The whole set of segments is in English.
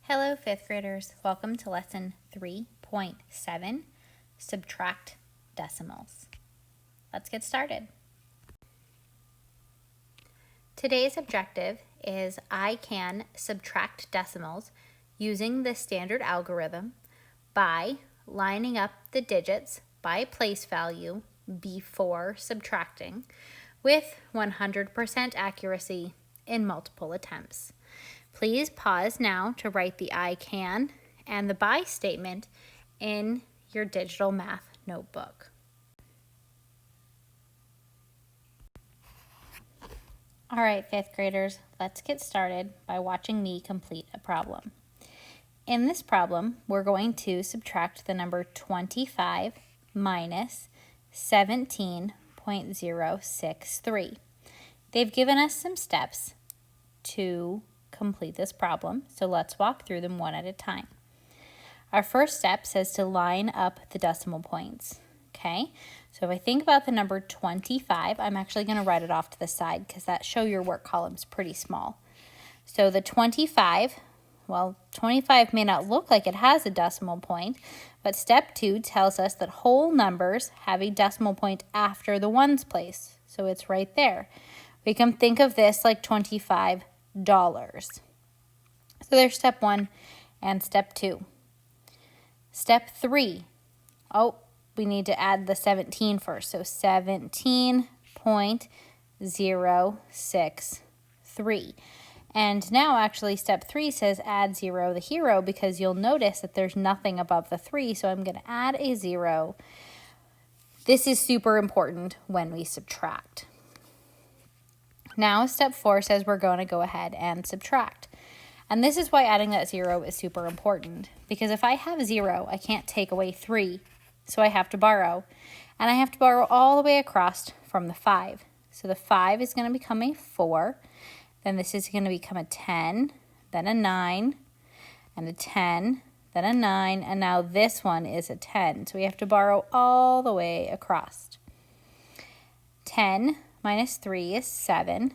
Hello, 5th graders. Welcome to lesson 3.7, Subtract Decimals. Let's get started. Today's objective is I can subtract decimals using the standard algorithm by lining up the digits by place value before subtracting with 100% accuracy in multiple attempts. Please pause now to write the I can and the by statement in your digital math notebook. All right, 5th graders, let's get started by watching me complete a problem. In this problem, we're going to subtract the number 25 minus 17.063. They've given us some steps to complete this problem, so let's walk through them one at a time. Our first step says to line up the decimal points. Okay, so if I think about the number 25, I'm actually going to write it off to the side because that show your work column is pretty small. So the 25, well, 25 may not look like it has a decimal point, but step 2 tells us that whole numbers have a decimal point after the ones place. So it's right there. We can think of this like $25. So there's step 1 and step 2. Step 3. Oh, we need to add the 17 first. So 17.063. And now actually step 3 says add 0 the hero because you'll notice that there's nothing above the 3. So I'm going to add a 0. This is super important when we subtract. Now step 4 says we're going to go ahead and subtract. And this is why adding that 0 is super important. Because if I have 0, I can't take away 3. So I have to borrow. And I have to borrow all the way across from the 5. So the 5 is going to become a 4. Then this is going to become a 10, then a 9, and a 10, then a 9, and now this one is a 10. So we have to borrow all the way across. 10 minus 3 is 7.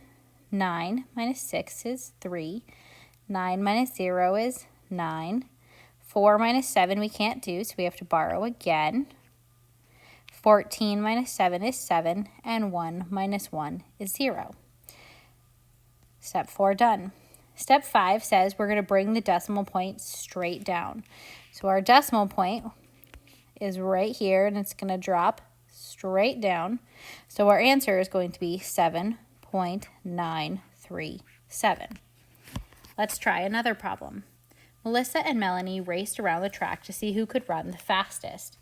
9 minus 6 is 3. 9 minus 0 is 9. 4 minus 7 we can't do, so we have to borrow again. 14 minus 7 is 7, and 1 minus 1 is 0. Step 4 done. Step 5 says we're going to bring the decimal point straight down. So our decimal point is right here, and it's going to drop straight down. So our answer is going to be 7.937. Let's try another problem. Melissa and Melanie raced around the track to see who could run the fastest.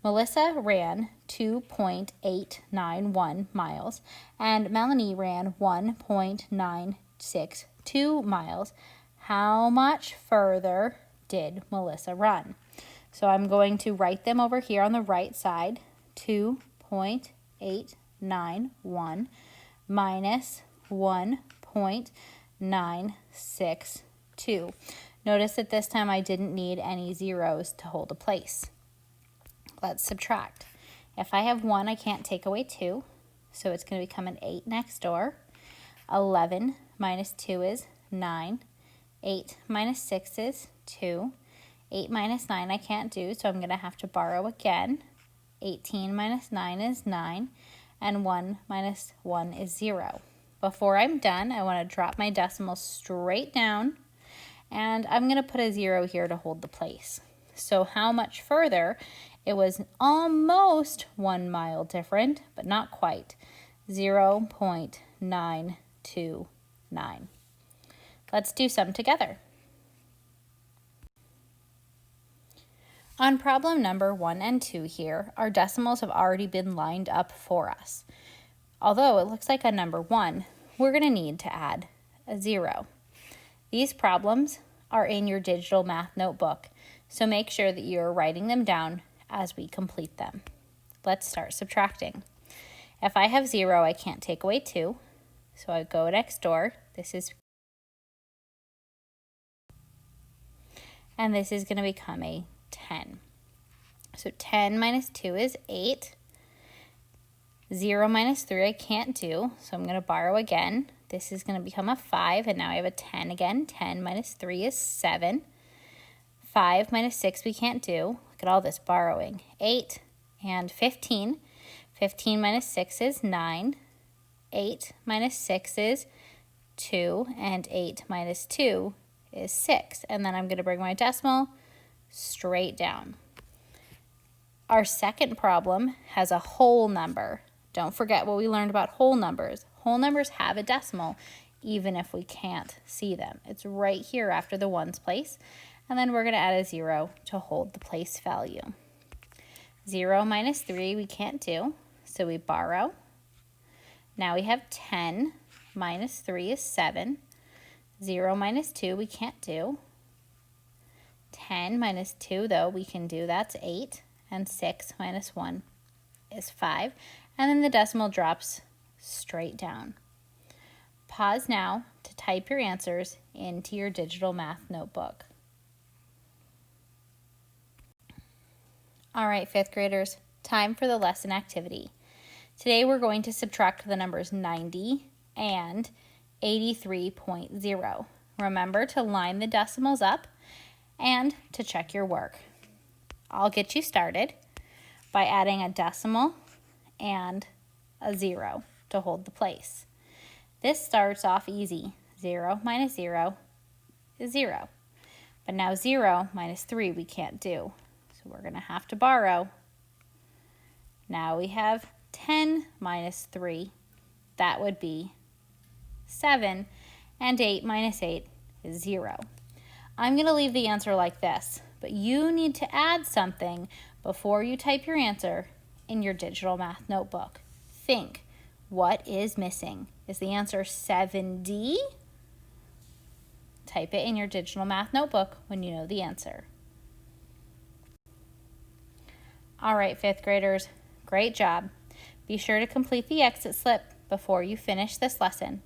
Melissa ran 2.891 miles and Melanie ran 1.962 miles. How much further did Melissa run? So I'm going to write them over here on the right side. 2.891 minus 1.962. Notice that this time I didn't need any zeros to hold a place. Let's subtract. If I have 1, I can't take away 2, so it's going to become an 8 next door. 11 minus 2 is 9. 8 minus 6 is 2. 8 minus 9 I can't do, so I'm going to have to borrow again. 18 minus 9 is 9, and 1 minus 1 is 0. Before I'm done, I want to drop my decimal straight down, and I'm going to put a 0 here to hold the place. So how much further? It was almost 1 mile different, but not quite. 0.929. Let's do some together. On problem number 1 and 2 here, our decimals have already been lined up for us. Although it looks like on number 1, we're going to need to add a 0. These problems are in your digital math notebook, so make sure that you're writing them down as we complete them. Let's start subtracting. If I have 0, I can't take away 2, so I go next door. And this is going to become a 10. So 10 minus 2 is 8. 0 minus 3 I can't do, so I'm going to borrow again. This is going to become a 5, and now I have a 10 again. 10 minus 3 is 7. 5 minus 6 we can't do. Look at all this borrowing. 8 and 15. 15 minus 6 is 9. 8 minus 6 is 2. And 8 minus 2 is 6. And then I'm going to bring my decimal straight down. Our second problem has a whole number. Don't forget what we learned about whole numbers. Whole numbers have a decimal, even if we can't see them. It's right here after the ones place. And then we're going to add a 0 to hold the place value. 0 minus 3 we can't do, so we borrow. Now we have 10 minus 3 is 7. 0 minus 2 we can't do. 10 minus 2, though, we can do. That's 8. And 6 minus 1 is 5. And then the decimal drops straight down. Pause now to type your answers into your digital math notebook. All right, 5th graders, time for the lesson activity. Today we're going to subtract the numbers 90 and 83.0. Remember to line the decimals up and to check your work. I'll get you started by adding a decimal and a 0 to hold the place. This starts off easy. 0 minus 0 is 0. But now 0 minus 3 we can't do. So we're going to have to borrow. Now we have 10 minus 3. That would be 7. And 8 minus 8 is 0. I'm going to leave the answer like this, but you need to add something before you type your answer in your digital math notebook. Think, what is missing? Is the answer 7D? Type it in your digital math notebook when you know the answer. All right, 5th graders, great job. Be sure to complete the exit slip before you finish this lesson.